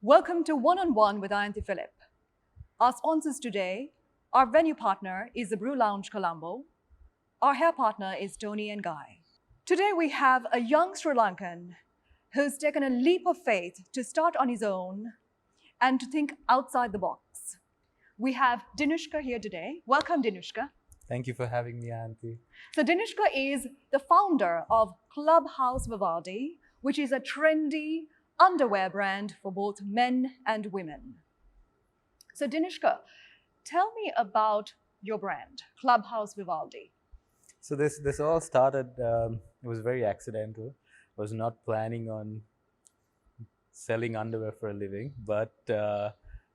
Welcome to One-on-One with Ayanthi Philip. Our sponsors today, our venue partner is the Brew Lounge Colombo. Our hair partner is Toni and Guy. Today we have a young Sri Lankan who's taken a leap of faith to start on his own and to think outside the box. We have Dinushka here today. Welcome, Dinushka. Thank you for having me, Ayanthi. So Dinushka is the founder of Clubhouse Vivaldi, which is a trendy underwear brand for both men and women. So Dinushka, tell me about your brand, Clubhouse Vivaldi. So this all started, it was very accidental. I was not planning on selling underwear for a living, but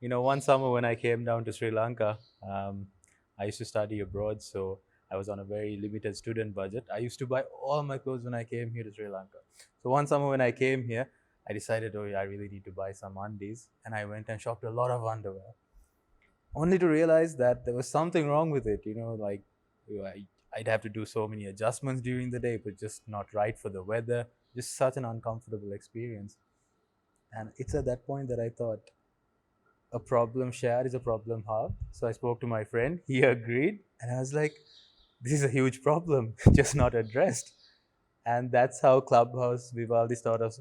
one summer when I came down to Sri Lanka, I used to study abroad, so I was on a very limited student budget. I used to buy all my clothes when I came here to Sri Lanka. So one summer when I came here, I decided, I really need to buy some undies, and I went and shopped a lot of underwear, only to realize that there was something wrong with it. I'd have to do so many adjustments during the day, it was just not right for the weather, just such an uncomfortable experience. And it's at that point that I thought, a problem shared is a problem halved. So I spoke to my friend, he agreed, and I was like, this is a huge problem, just not addressed. And that's how Clubhouse Vivaldi sort of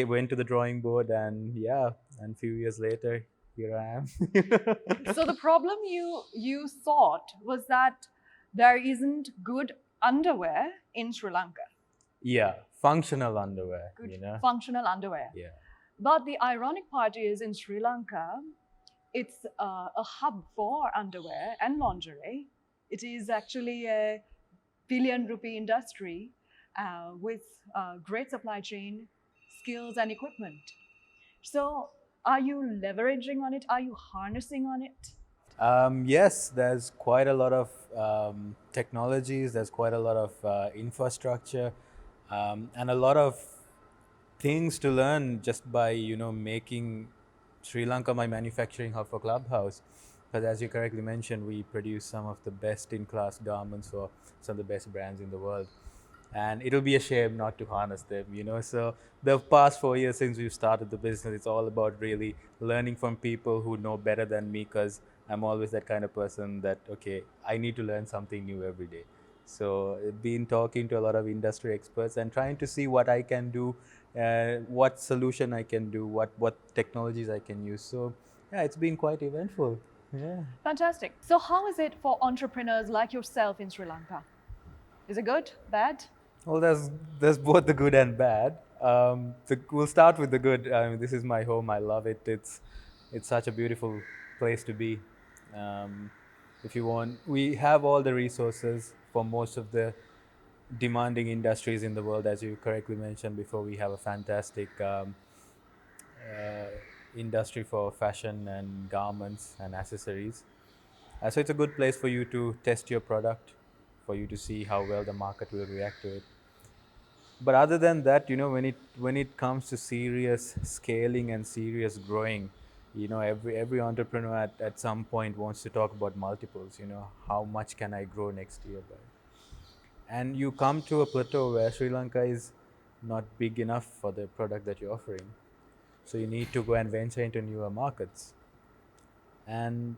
went to the drawing board, and a few years later, here I am. So the problem you thought was that there isn't good underwear in Sri Lanka. Yeah, functional underwear. Good functional underwear. Yeah. But the ironic part is in Sri Lanka, it's a hub for underwear and lingerie. It is actually a billion-rupee industry with great supply chain, skills and equipment. So are you leveraging on it? Are you harnessing on it? Yes, there's quite a lot of technologies, there's quite a lot of infrastructure, and a lot of things to learn just by making Sri Lanka my manufacturing hub for Clubhouse. Because as you correctly mentioned, we produce some of the best in-class garments for some of the best brands in the world. And it'll be a shame not to harness them, So the past 4 years since we've started the business, it's all about really learning from people who know better than me, because I'm always that kind of person that, I need to learn something new every day. So been talking to a lot of industry experts and trying to see what I can do, what solution I can do, what technologies I can use. So yeah, it's been quite eventful. Yeah. Fantastic. So how is it for entrepreneurs like yourself in Sri Lanka? Is it good, bad? Well, there's both the good and bad. We'll start with the good. I mean, this is my home. I love it. It's such a beautiful place to be. If you want, we have all the resources for most of the demanding industries in the world. As you correctly mentioned before, we have a fantastic industry for fashion and garments and accessories. So it's a good place for you to test your product, for you to see how well the market will react to it. But other than that, when it comes to serious scaling and serious growing, every entrepreneur at some point wants to talk about multiples. How much can I grow next year by? And you come to a plateau where Sri Lanka is not big enough for the product that you're offering. So you need to go and venture into newer markets. And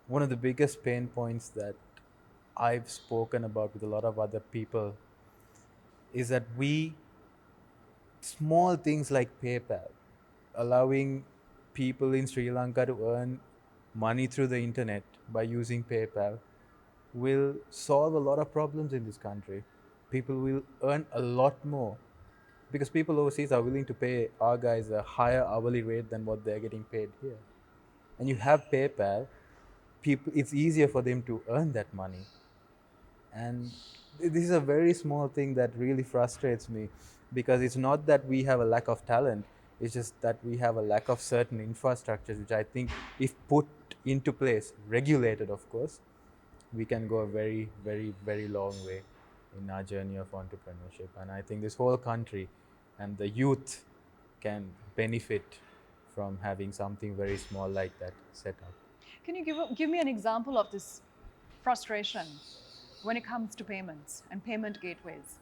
one of the biggest pain points that I've spoken about with a lot of other people is that small things like PayPal, allowing people in Sri Lanka to earn money through the internet by using PayPal, will solve a lot of problems in this country. People will earn a lot more because people overseas are willing to pay our guys a higher hourly rate than what they're getting paid here. And you have PayPal, it's easier for them to earn that money. And this is a very small thing that really frustrates me, because it's not that we have a lack of talent, it's just that we have a lack of certain infrastructures, which I think if put into place, regulated of course, we can go a very, very, very long way in our journey of entrepreneurship. And I think this whole country and the youth can benefit from having something very small like that set up. Can you give me an example of this frustration when it comes to payments and payment gateways?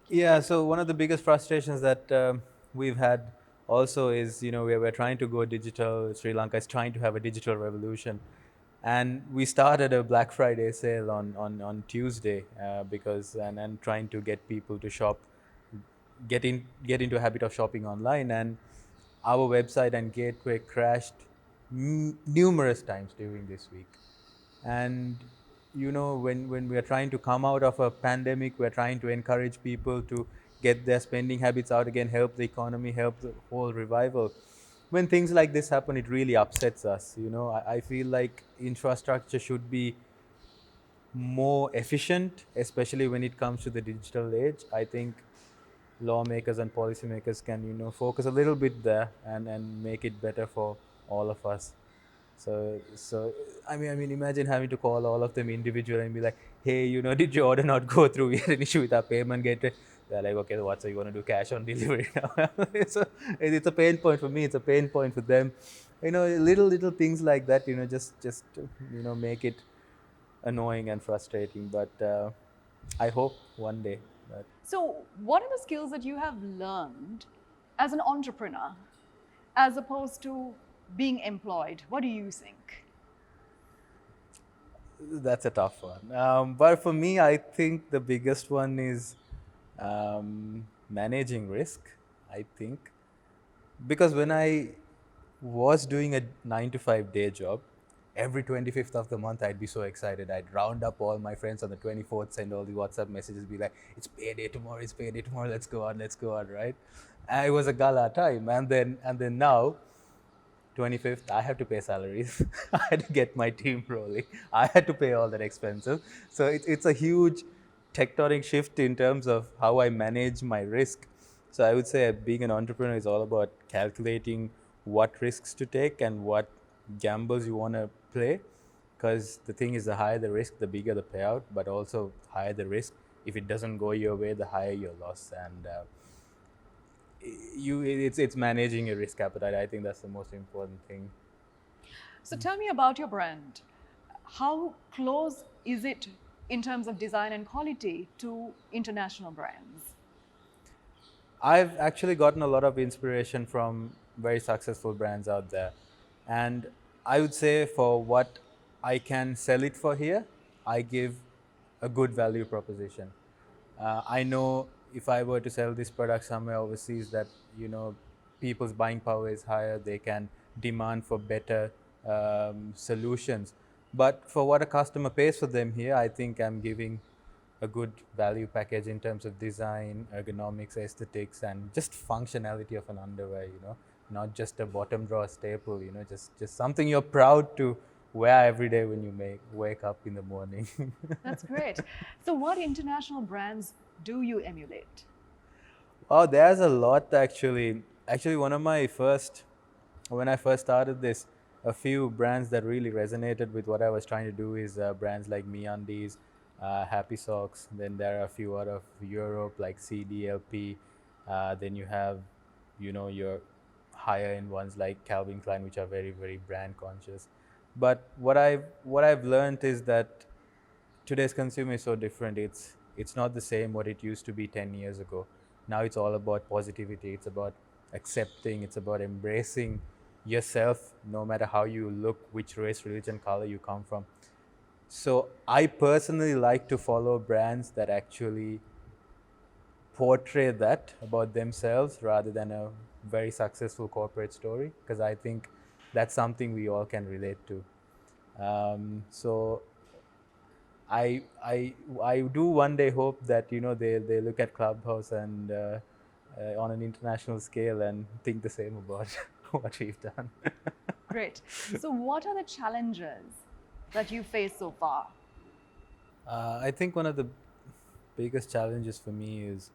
Yeah, so one of the biggest frustrations that we've had also is, we're trying to go digital. Sri Lanka is trying to have a digital revolution. And we started a Black Friday sale on Tuesday, because and trying to get people to shop, get into a habit of shopping online. And our website and gateway crashed numerous times during this week. And when we are trying to come out of a pandemic, we're trying to encourage people to get their spending habits out again, help the economy, help the whole revival. When things like this happen, it really upsets us. I feel like infrastructure should be more efficient, especially when it comes to the digital age. I think lawmakers and policymakers can focus a little bit there and make it better for all of us. So I mean, imagine having to call all of them individually and be like, hey, did your order not go through? We had an issue with our payment gateway. They're like, okay, what? So you want to do cash on delivery now? It's a pain point for me. It's a pain point for them. Little things like that. Just make it annoying and frustrating. But I hope one day that. So, what are the skills that you have learned as an entrepreneur as opposed to being employed? What do you think? That's a tough one. But for me, I think the biggest one is managing risk. I think because when I was doing a 9 to 5 day job, every 25th of the month I'd be so excited. I'd round up all my friends on the 24th, send all the WhatsApp messages, be like, "It's payday tomorrow. It's payday tomorrow. Let's go on. Let's go on." Right? And it was a gala time, and then now 25th, I have to pay salaries. I had to get my team rolling. I had to pay all that expenses. So it's a huge tectonic shift in terms of how I manage my risk. So I would say being an entrepreneur is all about calculating what risks to take and what gambles you want to play. Because the thing is, the higher the risk, the bigger the payout, but also higher the risk. If it doesn't go your way, the higher your loss. And it's managing your risk appetite. I think that's the most important thing. So, tell me about your brand. How close is it in terms of design and quality to international brands? I've actually gotten a lot of inspiration from very successful brands out there. And I would say for what I can sell it for here, I give a good value proposition. I know if I were to sell this product somewhere overseas, that people's buying power is higher, they can demand for better solutions. But for what a customer pays for them here, I think I'm giving a good value package in terms of design, ergonomics, aesthetics, and just functionality of an underwear. Not just a bottom drawer staple. Just something you're proud to wear every day when you wake up in the morning. That's great. So, what international brands do you emulate? Oh, there's a lot actually. Actually, when I first started this, a few brands that really resonated with what I was trying to do is brands like MeUndies, Happy Socks. Then there are a few out of Europe like CDLP. Then you have, your higher end ones like Calvin Klein, which are very, very brand conscious. But what I've learned is that today's consumer is so different. It's not the same what it used to be 10 years ago. Now it's all about positivity. It's about accepting. It's about embracing yourself, no matter how you look, which race, religion, color you come from. So I personally like to follow brands that actually portray that about themselves rather than a very successful corporate story, because I think that's something we all can relate to. So I do one day hope that they look at Clubhouse and on an international scale and think the same about what we've done. Great. So, what are the challenges that you faced so far? I think one of the biggest challenges for me is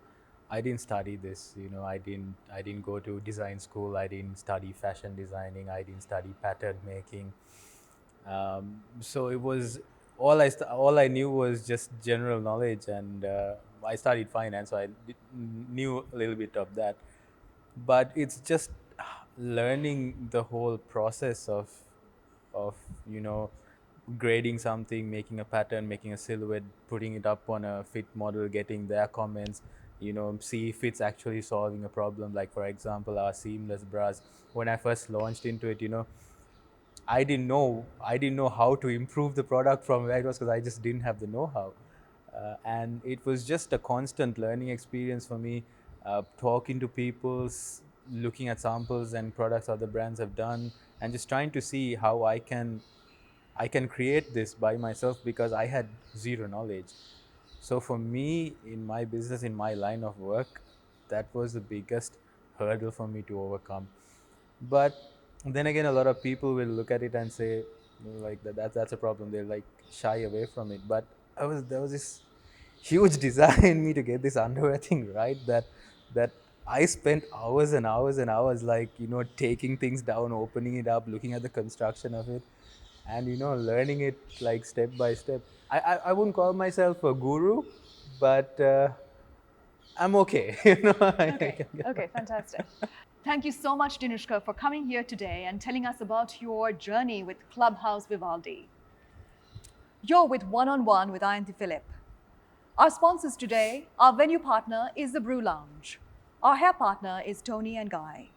I didn't study this. I didn't go to design school. I didn't study fashion designing. I didn't study pattern making. So it was all I knew was just general knowledge, and I studied finance, so knew a little bit of that. But it's just learning the whole process of grading something, making a pattern, making a silhouette, putting it up on a fit model, getting their comments. see if it's actually solving a problem. Like for example, our seamless bras. When I first launched into it, I didn't know how to improve the product from where it was, because I just didn't have the know-how. And it was just a constant learning experience for me, talking to people, looking at samples and products other brands have done, and just trying to see how I can create this by myself, because I had zero knowledge. So for me, in my business, in my line of work, that was the biggest hurdle for me to overcome. But then again, a lot of people will look at it and say, like that's a problem. They'll like shy away from it. But there was this huge desire in me to get this underwear thing right, that I spent hours and hours and hours, like taking things down, opening it up, looking at the construction of it, and learning it like step by step. I wouldn't call myself a guru, but I'm okay. Okay, fantastic. Thank you so much, Dinushka, for coming here today and telling us about your journey with Clubhouse Vivaldi. You're with One on One with Ayanthi Philip. Our sponsors today, our venue partner is the Brew Lounge. Our hair partner is Toni and Guy.